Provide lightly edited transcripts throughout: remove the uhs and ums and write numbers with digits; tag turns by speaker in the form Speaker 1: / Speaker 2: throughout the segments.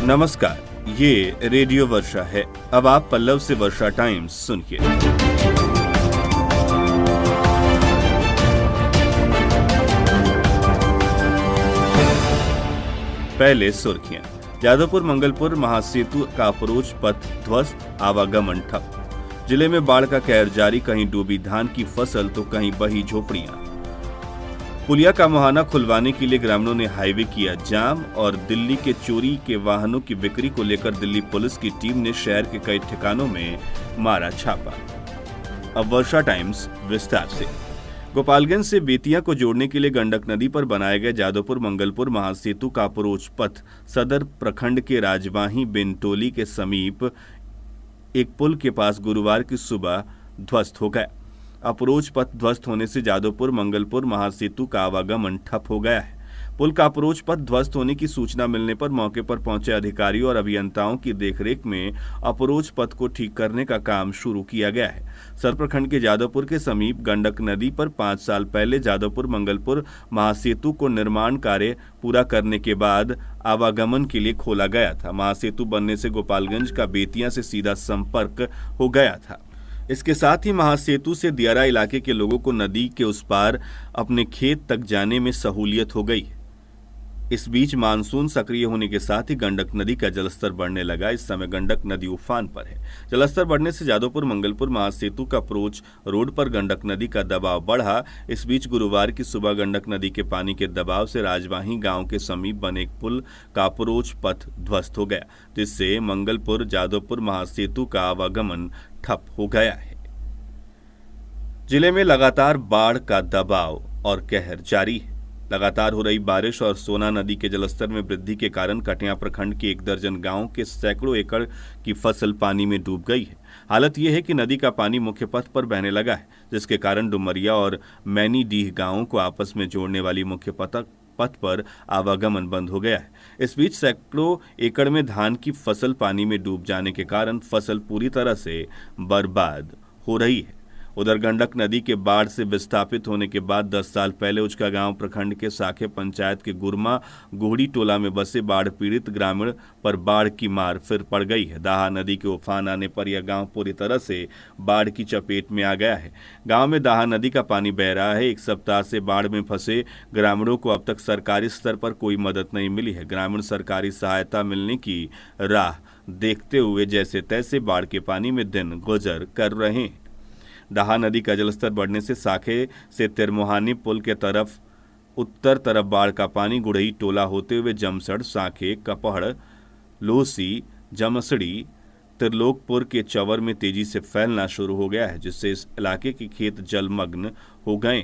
Speaker 1: नमस्कार, ये रेडियो वर्षा है। अब आप पल्लव से वर्षा टाइम्स सुनिए। पहले सुर्खियां। जादवपुर मंगलपुर महासेतु का अप्रोच पथ ध्वस्त, आवागमन ठप। जिले में बाढ़ का कहर जारी, कहीं डूबी धान की फसल तो कहीं बही झोपड़ियां। पुलिया का मुहाना खुलवाने के लिए ग्रामीणों ने हाईवे किया जाम और दिल्ली के चोरी के वाहनों की बिक्री को लेकर दिल्ली पुलिस की टीम ने शहर के कई ठिकानों में मारा छापा। अब वर्षा टाइम्स विस्तार से। गोपालगंज से बेतिया को जोड़ने के लिए गंडक नदी पर बनाए गए जादवपुर मंगलपुर महासेतु का अप्रोच पथ सदर प्रखंड के राजवाही बिनटोली के समीप एक पुल के पास गुरुवार की सुबह ध्वस्त हो गया। अप्रोच पथ ध्वस्त होने से जादवपुर मंगलपुर महासेतु का आवागमन ठप हो गया है। पुल का अप्रोच पथ ध्वस्त होने की सूचना मिलने पर मौके पर पहुंचे अधिकारियों और अभियंताओं की देखरेख में अप्रोच पथ को ठीक करने का काम शुरू किया गया है। सदर प्रखंड के जादवपुर के समीप गंडक नदी पर 5 साल पहले जादवपुर मंगलपुर महासेतु को निर्माण कार्य पूरा करने के बाद आवागमन के लिए खोला गया था। महासेतु बनने से गोपालगंज का बेतिया से सीधा संपर्क हो गया था। इसके साथ ही महासेतु से दियारा इलाके के लोगों को नदी के उस पार अपने खेत तक जाने में सहूलियत हो गई। इस बीच मानसून सक्रिय होने के साथ ही गंडक नदी का जलस्तर बढ़ने लगा। इस समय गंडक नदी उफान पर है। जलस्तर बढ़ने से जादवपुर मंगलपुर महासेतु का अप्रोच रोड पर गंडक नदी का दबाव बढ़ा। इस बीच गुरुवार की सुबह गंडक नदी के पानी के दबाव से राजवाही गांव के समीप बने एक पुल का अप्रोच पथ ध्वस्त हो गया, जिससे मंगलपुर जादवपुर महासेतु का आवागमन ठप हो गया है। जिले में लगातार बाढ़ का दबाव और कहर जारी है। लगातार हो रही बारिश और सोना नदी के जलस्तर में वृद्धि के कारण कटिया प्रखंड के 1 दर्जन गांवों के सैकड़ों एकड़ की फसल पानी में डूब गई है। हालत यह है कि नदी का पानी मुख्य पथ पर बहने लगा है, जिसके कारण डुमरिया और मैनीडीह गांवों को आपस में जोड़ने वाली मुख्य पथ पर आवागमन बंद हो गया है। इस बीच सैकड़ों एकड़ में धान की फसल पानी में डूब जाने के कारण फसल पूरी तरह से बर्बाद हो रही है। उधर गंडक नदी के बाढ़ से विस्थापित होने के बाद 10 साल पहले उचका गांव प्रखंड के साखे पंचायत के गुरमा गोहड़ी टोला में बसे बाढ़ पीड़ित ग्रामीण पर बाढ़ की मार फिर पड़ गई है। दाहा नदी के उफान आने पर यह गांव पूरी तरह से बाढ़ की चपेट में आ गया है। गांव में दाहा नदी का पानी बह रहा है। 1 सप्ताह से बाढ़ में फंसे ग्रामीणों को अब तक सरकारी स्तर पर कोई मदद नहीं मिली है। ग्रामीण सरकारी सहायता मिलने की राह देखते हुए जैसे तैसे बाढ़ के पानी में दिन गुजर कर रहे हैं। दाहा नदी का जलस्तर बढ़ने से साखे से तिरमोहानी पुल के तरफ उत्तर तरफ बाढ़ का पानी गुड़ई टोला होते हुए जमसड़, साखे, कपहड़, लोसी, जमसड़ी, त्रिलोकपुर के चवर में तेजी से फैलना शुरू हो गया है, जिससे इस इलाके के खेत जलमग्न हो गए।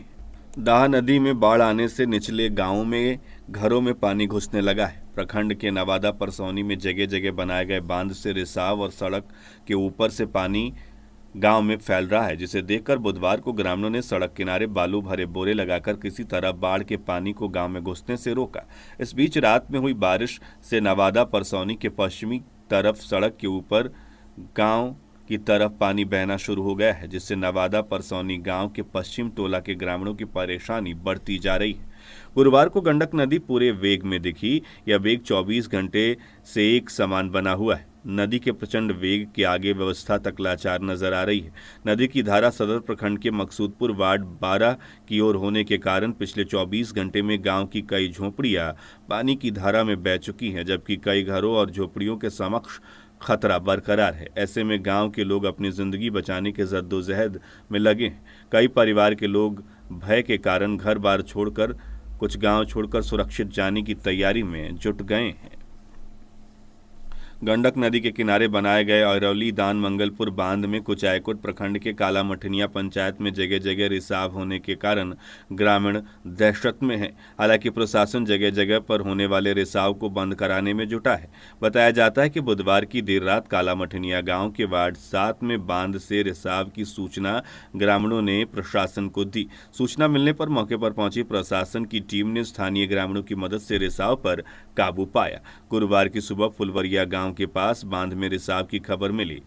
Speaker 1: दाहा नदी में बाढ़ आने से निचले गांवों में घरों में पानी घुसने लगा है। प्रखंड के नवादा परसौनी में जगह जगह बनाए गए बांध से रिसाव और सड़क के ऊपर से पानी गांव में फैल रहा है, जिसे देखकर बुधवार को ग्रामीणों ने सड़क किनारे बालू भरे बोरे लगाकर किसी तरह बाढ़ के पानी को गांव में घुसने से रोका। इस बीच रात में हुई बारिश से नवादा परसौनी के पश्चिमी तरफ सड़क के ऊपर गांव की तरफ पानी बहना शुरू हो गया है, जिससे नवादा परसौनी गांव के पश्चिम टोला के ग्रामीणों की परेशानी बढ़ती जा रही है। गुरुवार को गंडक नदी पूरे वेग में दिखी। यह वेग 24 घंटे से एक समान बना हुआ है। नदी के प्रचंड वेग के आगे व्यवस्था तक लाचार नजर आ रही है। नदी की धारा सदर प्रखंड के मकसूदपुर वार्ड 12 की ओर होने के कारण पिछले 24 घंटे में गांव की कई झोपड़ियां पानी की धारा में बह चुकी हैं, जबकि कई घरों और झोपड़ियों के समक्ष खतरा बरकरार है। ऐसे में गांव के लोग अपनी जिंदगी बचाने के जद्दोजहद में लगे हैं। कई परिवार के लोग भय के कारण घर बार छोड़कर कुछ गांव छोड़कर सुरक्षित जाने की तैयारी में जुट गए हैं। गंडक नदी के किनारे बनाए गए अरौली दान मंगलपुर बांध में कुचायकोट प्रखंड के काला मठनिया पंचायत में जगह जगह रिसाव होने के कारण ग्रामीण दहशत में हैं। हालांकि प्रशासन जगह जगह पर होने वाले रिसाव को बंद कराने में जुटा है। बताया जाता है कि बुधवार की देर रात काला मठनिया गांव के वार्ड 7 में बांध से रिसाव की सूचना ग्रामीणों ने प्रशासन को दी। सूचना मिलने पर मौके पर पहुंची प्रशासन की टीम ने स्थानीय ग्रामीणों की मदद से रिसाव पर काबू पाया। गुरुवार की सुबह फुलवरिया गांव के पास बांध में रिसाव की खबर मिली।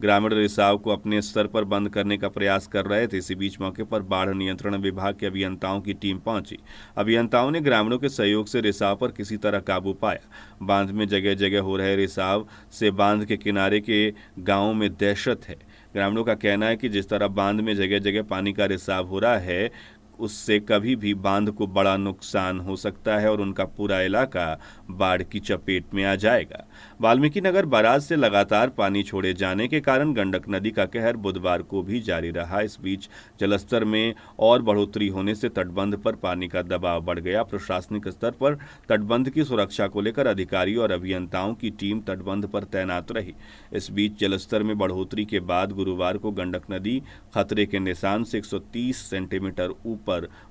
Speaker 1: ग्रामीण रिसाव को अपने स्तर पर बंद करने का प्रयास कर रहे थे। इसी बीच मौके पर बाढ़ नियंत्रण विभाग के अभियंताओं की टीम पहुंची। अभियंताओं ने ग्रामीणों के सहयोग से रिसाव पर किसी तरह काबू पाया। बांध में जगह जगह हो रहे रिसाव से बांध के किनारे के गांवों में दहशत है। ग्रामीणों का कहना है कि जिस तरह बांध में जगह जगह पानी का रिसाव हो रहा है, उससे कभी भी बांध को बड़ा नुकसान हो सकता है और उनका पूरा इलाका बाढ़ की चपेट में आ जाएगा। वाल्मीकि नगर बैराज से लगातार पानी छोड़े जाने के कारण गंडक नदी का कहर बुधवार को भी जारी रहा। इस बीच जलस्तर में और बढ़ोतरी होने से तटबंध पर पानी का दबाव बढ़ गया। प्रशासनिक स्तर पर तटबंध की सुरक्षा को लेकर अधिकारियों और अभियंताओं की टीम तटबंध पर तैनात रही। इस बीच जलस्तर में बढ़ोतरी के बाद गुरुवार को गंडक नदी खतरे के निशान से 130 सेंटीमीटर ऊपर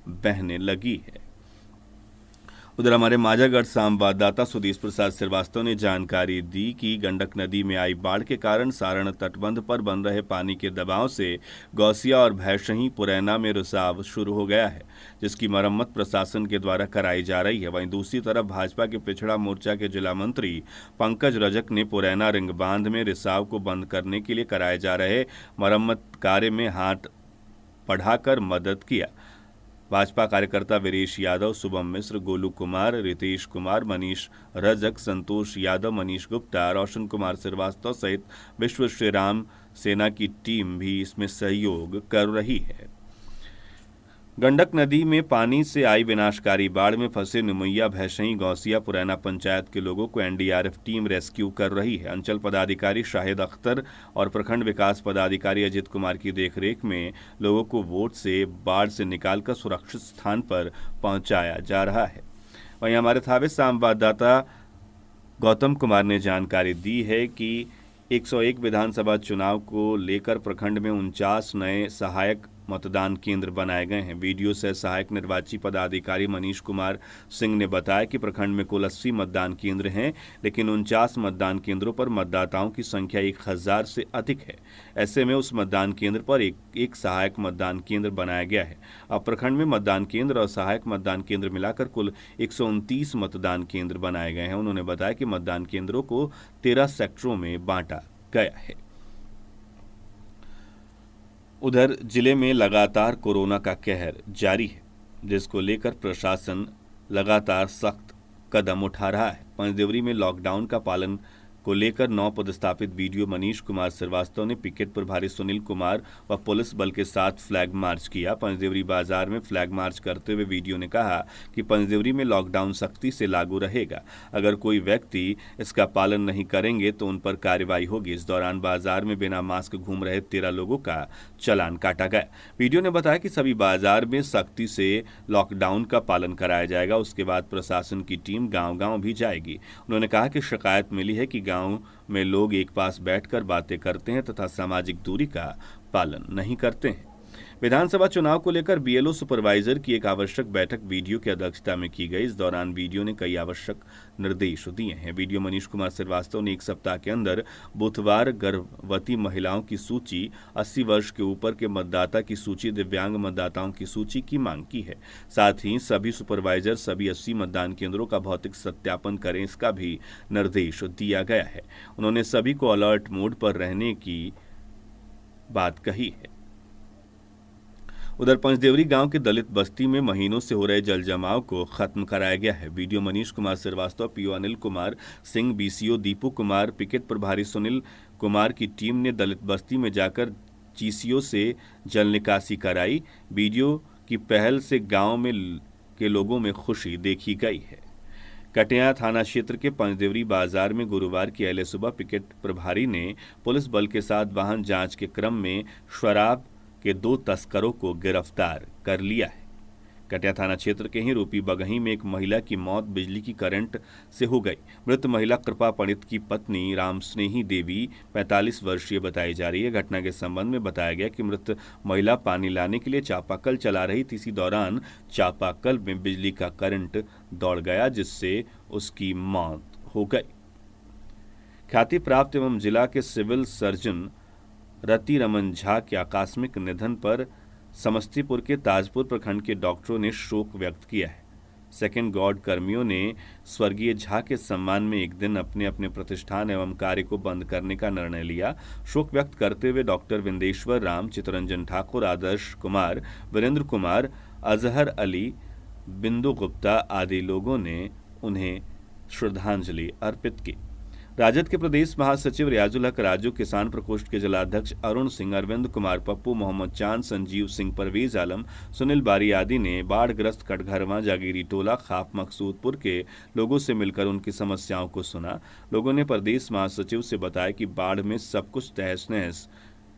Speaker 1: बहने लगी है। उधर हमारे माझागढ़ संवाददाता सुदेश प्रसाद श्रीवास्तव ने जानकारी दी कि गंडक नदी में आई बाढ़ के कारण सारण तटबंध पर बन रहे पानी के दबाव से गौसिया और भैंसही पुरैना में रिसाव शुरू हो गया है, जिसकी मरम्मत प्रशासन के द्वारा कराई जा रही है। वहीं दूसरी तरफ भाजपा के पिछड़ा मोर्चा के जिला मंत्री पंकज रजक ने पुरैना रिंग बांध में रिसाव को बंद करने के लिए कराए जा रहे मरम्मत कार्य में हाथ बढ़ाकर मदद किया। भाजपा कार्यकर्ता वीरेश यादव, शुभम मिश्र, गोलू कुमार, रितेश कुमार, मनीष रजक, संतोष यादव, मनीष गुप्ता, रोशन कुमार श्रीवास्तव सहित विश्व श्री राम सेना की टीम भी इसमें सहयोग कर रही है। गंडक नदी में पानी से आई विनाशकारी बाढ़ में फंसे निमैया, भैंसही, गौसिया, पुरैना पंचायत के लोगों को एनडीआरएफ टीम रेस्क्यू कर रही है। अंचल पदाधिकारी शाहिद अख्तर और प्रखंड विकास पदाधिकारी अजित कुमार की देखरेख में लोगों को बोट से बाढ़ से निकालकर सुरक्षित स्थान पर पहुंचाया जा रहा है। वहीं हमारे थावे संवाददाता गौतम कुमार ने जानकारी दी है कि 101 विधानसभा चुनाव को लेकर प्रखंड में 49 नए सहायक मतदान केंद्र बनाए गए हैं। वीडियो से सहायक निर्वाची पदाधिकारी मनीष कुमार सिंह ने बताया कि प्रखंड में कुल 80 मतदान केंद्र हैं, लेकिन 49 मतदान केंद्रों पर मतदाताओं की संख्या 1000 से अधिक है। ऐसे में उस मतदान केंद्र पर एक सहायक मतदान केंद्र बनाया गया है। अब प्रखंड में मतदान केंद्र और सहायक मतदान केंद्र मिलाकर कुल 129 मतदान केंद्र बनाए गए हैं। उन्होंने बताया कि मतदान केंद्रों को 13 सेक्टरों में बांटा गया है। उधर जिले में लगातार कोरोना का कहर जारी है, जिसको लेकर प्रशासन लगातार सख्त कदम उठा रहा है। पंचदेवरी में लॉकडाउन का पालन को लेकर 9 पदस्थापित वीडियो मनीष कुमार श्रीवास्तव ने पिकेट प्रभारी सुनील कुमार व पुलिस बल के साथ फ्लैग मार्च किया। पंचदेवरी बाजार में फ्लैग मार्च करते हुए वीडियो ने कहा कि पंचदेवरी में लॉकडाउन सख्ती से लागू रहेगा। अगर कोई व्यक्ति इसका पालन नहीं करेंगे तो उन पर कार्रवाई होगी। इस दौरान बाजार में बिना मास्क घूम रहे 13 लोगों का चालान काटा गया। वीडियो ने बताया कि सभी बाजार में सख्ती से लॉकडाउन का पालन कराया जाएगा। उसके बाद प्रशासन की टीम गांव-गांव भी जाएगी। उन्होंने कहा कि शिकायत मिली है कि गांव में लोग एक पास बैठकर बातें करते हैं तथा सामाजिक दूरी का पालन नहीं करते हैं। विधानसभा चुनाव को लेकर बीएलओ सुपरवाइजर की एक आवश्यक बैठक वीडियो की अध्यक्षता में की गई। इस दौरान वीडियो ने कई आवश्यक निर्देश दिए हैं। वीडियो मनीष कुमार श्रीवास्तव ने 1 सप्ताह के अंदर बुधवार गर्भवती महिलाओं की सूची, 80 वर्ष के ऊपर के मतदाता की सूची, दिव्यांग मतदाताओं की सूची की मांग की है। साथ ही सभी सुपरवाइजर सभी 80 मतदान केंद्रों का भौतिक सत्यापन करें, इसका भी निर्देश दिया गया है। उन्होंने सभी को अलर्ट मोड पर रहने की बात कही है। उधर पंचदेवरी गांव के दलित बस्ती में महीनों से हो रहे जल जमाव को खत्म कराया गया है। Video Manish Kumar Srivastava, P O Anil Kumar Singh, B C O Deepu Kumar, picket प्रभारी सुनील कुमार की टीम ने दलित बस्ती में जाकर जीसीओ से जल निकासी कराई। वीडियो की पहल से गांव में के लोगों में खुशी देखी गई है। कटिया थाना क्षेत्र के पंचदेवरी बाजार में गुरुवार की अहले सुबह पिकेट प्रभारी ने पुलिस बल के साथ वाहन जांच के क्रम में शराब के 2 तस्करों को गिरफ्तार कर लिया है। कटिया थाना क्षेत्र के ही रूपी बगही में एक महिला की मौत बिजली की करंट से हो गई। मृत महिला कृपा पंडित की पत्नी राम स्नेही देवी 45 वर्षीय बताई जा रही है। घटना के संबंध में बताया गया कि मृत महिला पानी लाने के लिए चापाकल चला रही थी। इसी दौरान चापाकल में बिजली का करंट दौड़ गया, जिससे उसकी मौत हो गई। ख्याति प्राप्त एवं जिला के सिविल सर्जन रति रमन झा के आकस्मिक निधन पर समस्तीपुर के ताजपुर प्रखंड के डॉक्टरों ने शोक व्यक्त किया है। सेकेंड गॉड कर्मियों ने स्वर्गीय झा के सम्मान में एक दिन अपने अपने प्रतिष्ठान एवं कार्य को बंद करने का निर्णय लिया। शोक व्यक्त करते हुए डॉक्टर विंदेश्वर राम, चित्तरंजन ठाकुर, आदर्श कुमार, वीरेंद्र कुमार, अजहर अली, बिंदु गुप्ता आदि लोगों ने उन्हें श्रद्धांजलि अर्पित की। राजद के प्रदेश महासचिव रियाजुल हक राजू, किसान प्रकोष्ठ के जिलाध्यक्ष अरुण सिंह, अरविंद कुमार पप्पू, मोहम्मद चांद, संजीव सिंह, परवेज आलम, सुनील बारी आदि ने बाढ़ग्रस्त कटघरवा, जागीरी टोला, खाप मकसूदपुर के लोगों से मिलकर उनकी समस्याओं को सुना। लोगों ने प्रदेश महासचिव से बताया कि बाढ़ में सब कुछ तहस नहस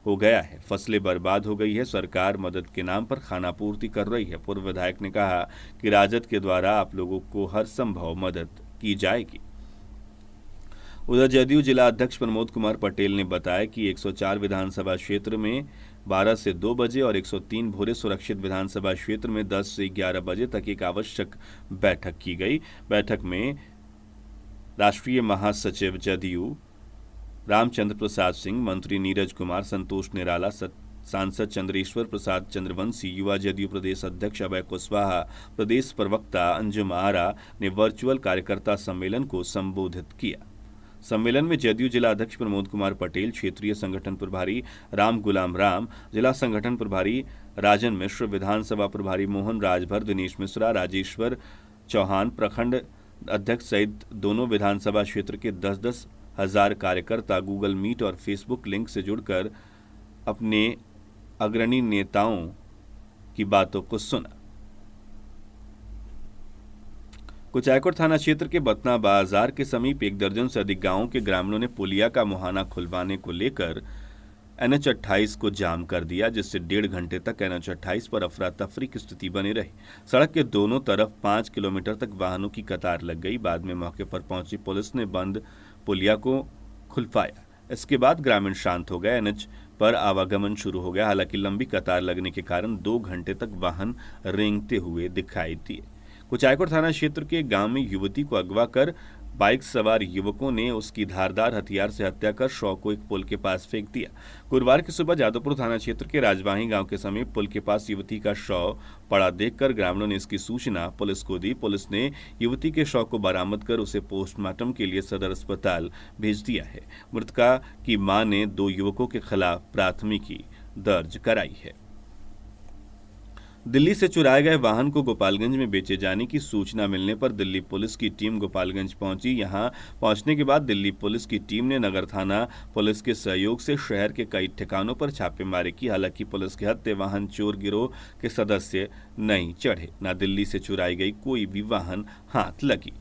Speaker 1: हो गया है, फसलें बर्बाद हो गई है, सरकार मदद के नाम पर खानापूर्ति कर रही है। पूर्व विधायक ने कहा कि राजद के द्वारा आप लोगों को हर संभव मदद की जाएगी। उधर जदयू जिला अध्यक्ष प्रमोद कुमार पटेल ने बताया कि 104 विधानसभा क्षेत्र में 12 से 2 बजे और 103 भोरे सुरक्षित विधानसभा क्षेत्र में 10 से 11 बजे तक एक आवश्यक बैठक की गई। बैठक में राष्ट्रीय महासचिव जदयू रामचंद्र प्रसाद सिंह, मंत्री नीरज कुमार, संतोष निराला, सांसद चंद्रेश्वर प्रसाद चंद्रवंशी, युवा जदयू प्रदेश अध्यक्ष अभय कुशवाहा, प्रदेश प्रवक्ता अंजुम आरा ने वर्चुअल कार्यकर्ता सम्मेलन को संबोधित किया। सम्मेलन में जदयू जिला अध्यक्ष प्रमोद कुमार पटेल, क्षेत्रीय संगठन प्रभारी राम गुलाम राम, जिला संगठन प्रभारी राजन मिश्र, विधानसभा प्रभारी मोहन राजभर, दिनेश मिश्रा, राजेश्वर चौहान, प्रखंड अध्यक्ष सहित दोनों विधानसभा क्षेत्र के 10-10 हजार कार्यकर्ता गूगल मीट और फेसबुक लिंक से जुड़कर अपने अग्रणी नेताओं की बातों को सुना। कुचायकोट थाना क्षेत्र के बतना बाजार के समीप 1 दर्जन से अधिक गांवों के ग्रामीणों ने पुलिया का मुहाना खुलवाने को लेकर NH-28 को जाम कर दिया, जिससे 1.5 घंटे तक NH-28 पर अफरा तफरी की स्थिति बनी रही। सड़क के दोनों तरफ 5 किलोमीटर तक वाहनों की कतार लग गई। बाद में मौके पर पहुंची पुलिस ने बंद पुलिया को खुलवाया। इसके बाद ग्रामीण शांत हो गए। NH पर आवागमन शुरू हो गया। हालांकि लंबी कतार लगने के कारण 2 घंटे तक वाहन रेंगते हुए दिखाई दिए। कुचायकोट थाना क्षेत्र के गांव में युवती को अगवा कर बाइक सवार युवकों ने उसकी धारदार हथियार से हत्या कर शव को एक पुल के पास फेंक दिया। गुरुवार की सुबह जादवपुर थाना क्षेत्र के राजवाही गांव के समीप पुल के पास युवती का शव पड़ा देखकर ग्रामीणों ने इसकी सूचना पुलिस को दी। पुलिस ने युवती के शव को बरामद कर उसे पोस्टमार्टम के लिए सदर अस्पताल भेज दिया है। मृतका की मां ने 2 युवकों के खिलाफ प्राथमिकी दर्ज कराई है। दिल्ली से चुराए गए वाहन को गोपालगंज में बेचे जाने की सूचना मिलने पर दिल्ली पुलिस की टीम गोपालगंज पहुंची। यहां पहुंचने के बाद दिल्ली पुलिस की टीम ने नगर थाना पुलिस के सहयोग से शहर के कई ठिकानों पर छापेमारी की। हालांकि पुलिस के हत्थे वाहन चोर गिरोह के सदस्य नहीं चढ़े, न दिल्ली से चुराई गई कोई भी वाहन हाथ लगी।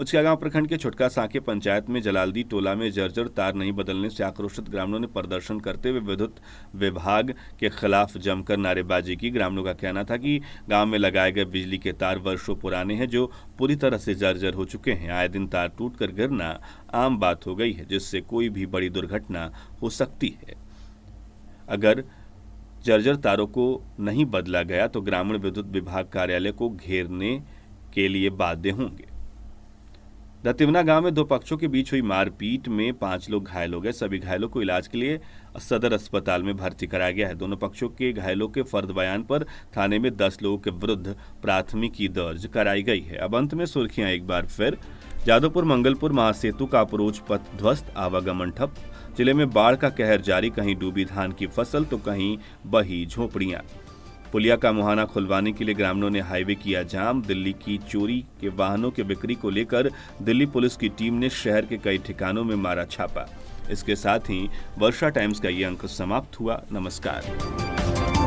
Speaker 1: उचकागांव प्रखंड के छुटका सांके पंचायत में जलालदी टोला में जर्जर तार नहीं बदलने से आक्रोशित ग्रामीणों ने प्रदर्शन करते हुए विद्युत विभाग के खिलाफ जमकर नारेबाजी की। ग्रामीणों का कहना था कि गांव में लगाए गए बिजली के तार वर्षों पुराने हैं, जो पूरी तरह से जर्जर हो चुके हैं। आए दिन तार टूटकर गिरना आम बात हो गई है, जिससे कोई भी बड़ी दुर्घटना हो सकती है। अगर जर्जर तारों को नहीं बदला गया तो ग्रामीण विद्युत विभाग कार्यालय को घेरने के लिए बाध्य होंगे। दतिवना गांव में 2 पक्षों के बीच हुई मारपीट में 5 लोग घायल हो गए। सभी घायलों को इलाज के लिए सदर अस्पताल में भर्ती कराया गया है। दोनों पक्षों के घायलों के फर्द बयान पर थाने में 10 लोगों के विरुद्ध प्राथमिकी दर्ज कराई गई है। अब अंत में सुर्खियां एक बार फिर। जादवपुर मंगलपुर महासेतु का अप्रोच पथ ध्वस्त, आवागमन ठप। जिले में बाढ़ का कहर जारी, कहीं डूबी धान की फसल तो कहीं बही झोपड़ियां। पुलिया का मुहाना खुलवाने के लिए ग्रामीणों ने हाईवे किया जाम। दिल्ली की चोरी के वाहनों के बिक्री को लेकर दिल्ली पुलिस की टीम ने शहर के कई ठिकानों में मारा छापा। इसके साथ ही वर्षा टाइम्स का ये अंक समाप्त हुआ। नमस्कार।